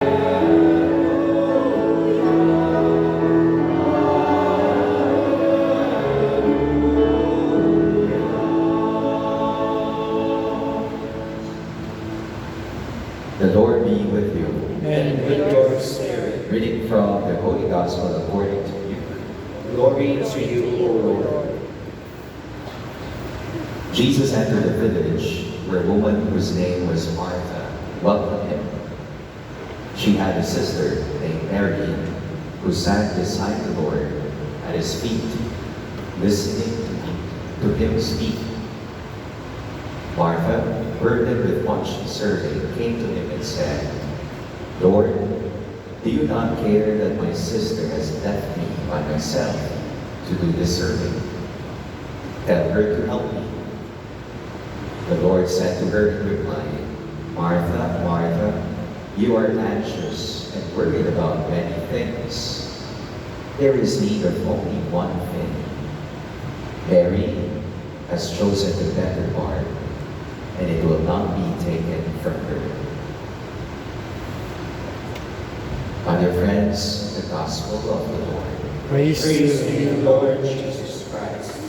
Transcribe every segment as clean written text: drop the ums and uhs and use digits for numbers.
The Lord be with you. And with your spirit. Reading from the Holy Gospel according to Luke. Glory to you, O Lord. Jesus entered a village where a woman whose name was Martha welcomed him. She had a sister named Mary who sat beside the Lord at his feet, listening to him speak. Martha, burdened with much serving, came to him and said, "Lord, do you not care that my sister has left me by myself to do this serving? Tell her to help me." The Lord said to her in reply, "Martha, Martha, you are anxious and worried about many things. There is need of only one thing. Mary has chosen the better part, and it will not be taken from her." My dear friends, the Gospel of the Lord. Praise to you, Lord Jesus Christ.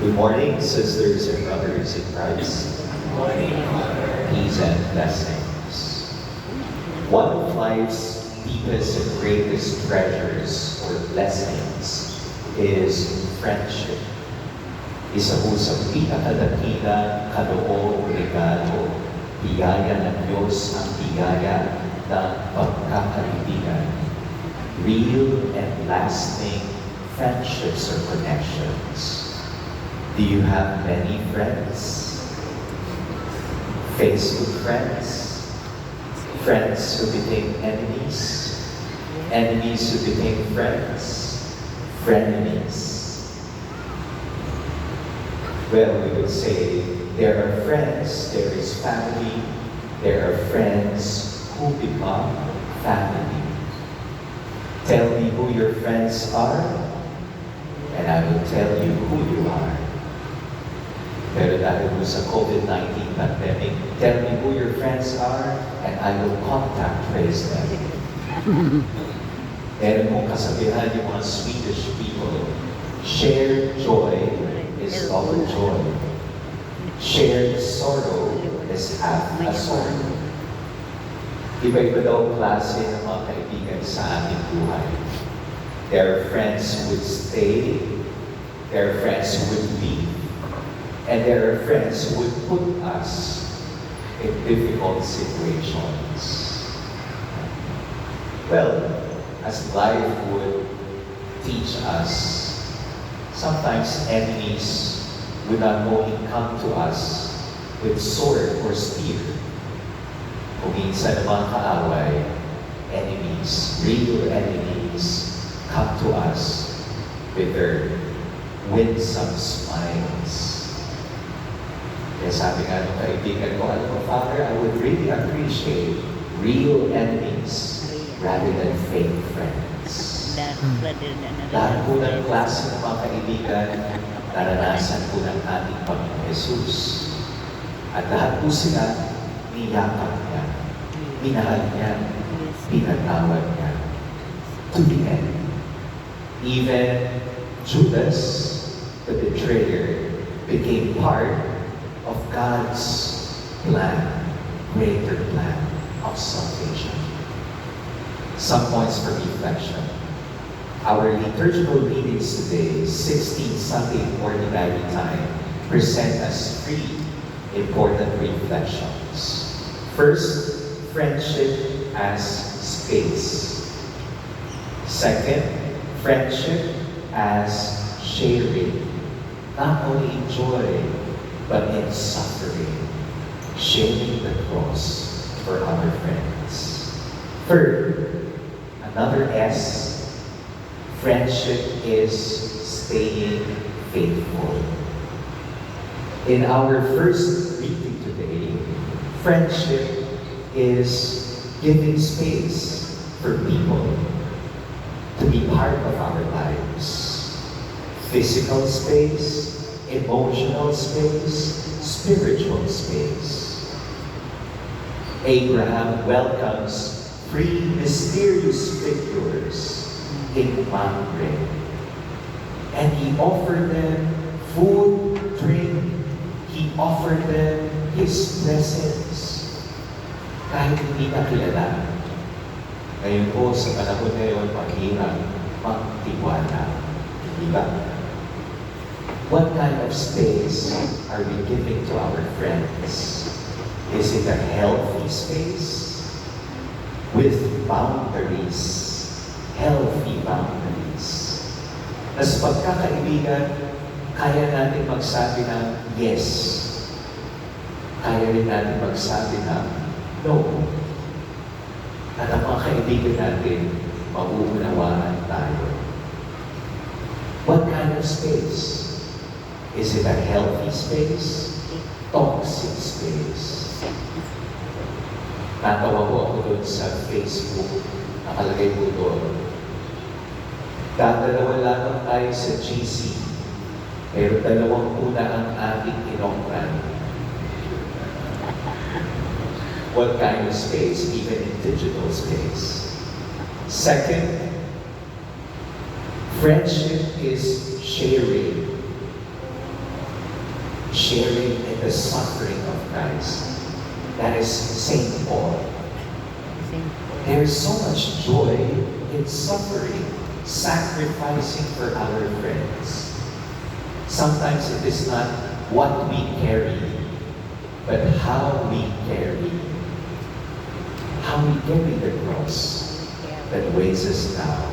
Good morning, sisters and brothers in Christ. Peace and blessings. One of life's deepest and greatest treasures or blessings is friendship. Isa po sa pinakadakilang kaloob, regalo, biyaya ng Diyos ang biyaya ng pagkakaibigan. Real and lasting friendships or connections. Do you have many friends? Facebook friends? Friends who became enemies? Enemies who became friends? Frenemies? Well, we would say there are friends, there is family, there are friends who become family. Tell me who your friends are, and I will tell you who you are. Pero dahil po sa COVID-19 pandemic, tell me who your friends are, and I will contact trace them. Meron pong kasabihan yung mga Swedish people, shared joy is double joy. Shared sorrow is half a sorrow. Iba-iba daw klase ng mga kaibigan sa ating buhay. There are friends who would stay, there are friends who would leave, and there are friends who would put us in difficult situations. Well, as life would teach us, sometimes enemies would not only come to us with sword or spear. Kung minsan ang mga kaaway, enemies, real enemies, come to us with their winsome smiles. Kaya sabi nga ng kaibigan ko, alam mo, Father, I would really appreciate real enemies rather than fake friends. Lahat po ng klase ng mga kaibigan, naranasan po ng ating Panginoon Jesus. At lahat po sila, niyakap niya, minahal niya, pinatawad niya. To the end. Even Judas, the betrayer, became part of God's plan, greater plan of salvation. Some points for reflection. Our liturgical readings today, 16 Sunday Ordinary Time, present us three important reflections. First, friendship as space. Second, friendship as sharing, not only in joy, but in suffering, sharing the cross for our friends. Third, another S, friendship is staying faithful. In our first reading today, friendship is giving space for people to be part of our lives. Physical space, emotional space, spiritual space. Abraham welcomes three mysterious figures in Mamre. And he offered them food, drink. He offered them his presence. Kahit hindi na kilala. Ngayon po, sa panahon ngayon, maghirap, magtiwala. Di ba? What kind of space are we giving to our friends? Is it a healthy space? With boundaries. Healthy boundaries. As pagkakaibigan, kaya natin magsabi ng yes. Kaya rin natin magsabi ng no. At ang mga kaibigan natin, mauunawaan tayo. What kind of space? Is it a healthy space? Toxic space? Natawa ko ako doon sa Facebook. Nakalagay ko doon. Dadalawa lamang tayo sa GC. Pero dalawang una ang ating inongran. What kind of space? Even in digital space. Second, friendship is sharing. Sharing in the suffering of Christ. That is St. Paul. There is so much joy in suffering, sacrificing for our friends. Sometimes it is not what we carry, but how we carry. How we carry the cross that weighs us down.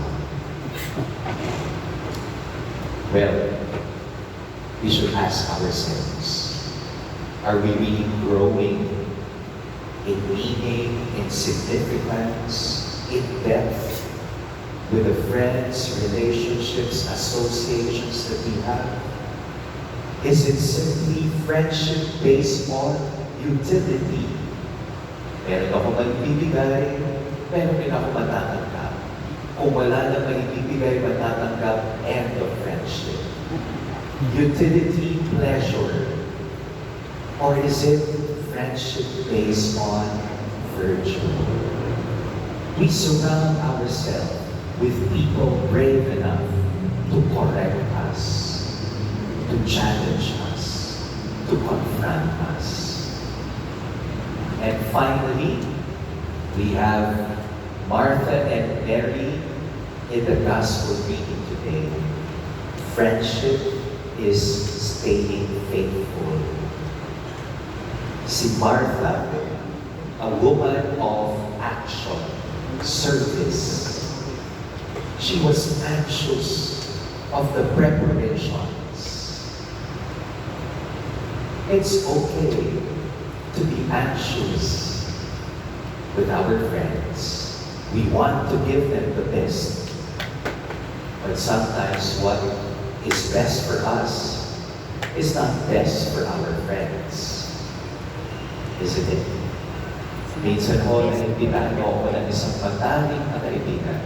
Well, we should ask ourselves, are we really growing in meaning, in significance, in depth with the friends, relationships, associations that we have? Is it simply friendship based on utility? Meron ako maibibigay, meron din ako matatanggap. Kung wala na maibibigay, matatanggap, end of friendship. Utility, pleasure. Or is it friendship based on virtue? We surround ourselves with people brave enough to correct us, to challenge us, to confront us. And finally, we have Martha and Mary in the gospel reading today. Friendship is staying faithful. Si Martha, a woman of action, service. She was anxious of the preparations. It's okay to be anxious with our friends. We want to give them the best. But sometimes what is best for us is not best for our friends. Isn't it? Minsan ho, naimbitahan ako ng isang pataling na kaibigan.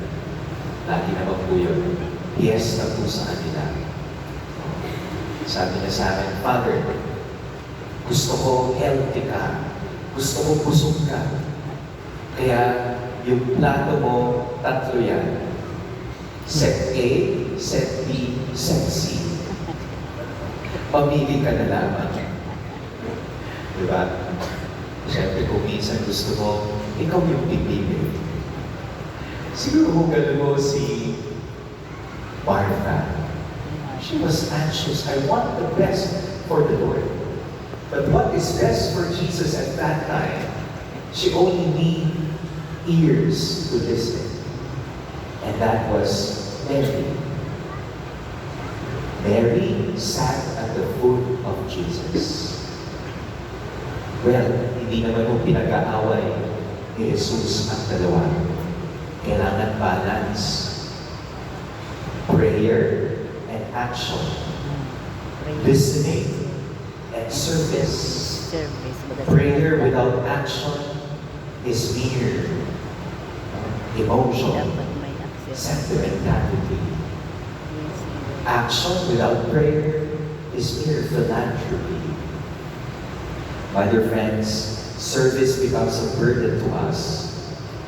Lagi naman po yun. Yes na po sa kanila. Sabi niya sa akin, Father, gusto ko healthy ka. Gusto ko busog ka. Kaya yung plato mo, tatlo yan. Set A, set B, set C. Pamili ka na lamang. Diba? Siyempre, kung minsan gusto mo, ikaw yung pipili. Siguro kung gano'n mo si Martha. She was anxious. I want the best for the Lord. But what is best for Jesus at that time? She only needed ears to listen. And that was Mary. Mary sat at the foot of Jesus. Well, hindi naman yung pinag-aaway ni Jesus ang dalawa. Kailangan balance. Prayer and action. Listening and service. Prayer without action is mere emotion, sentimentality. Action without prayer is mere philanthropy. My dear friends, service becomes a burden to us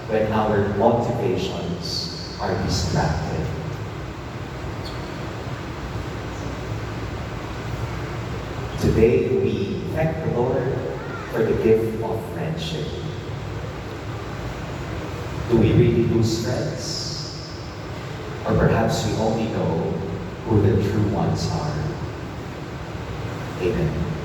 when our motivations are distracted. Today, we thank the Lord for the gift of friendship. Do we really lose friends? Or perhaps we only know who the true ones are. Amen.